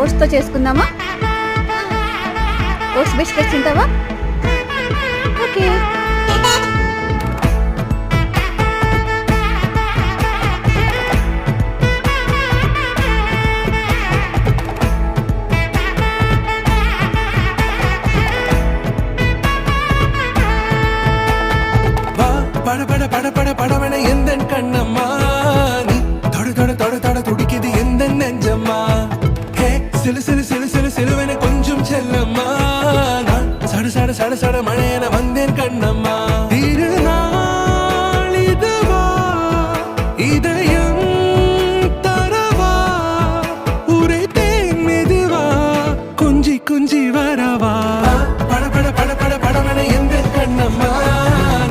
ఓట్స్తో చేసుకుందామా? Oats biscuits తింటావా? Okay. பட பட பட பட படவன எந்த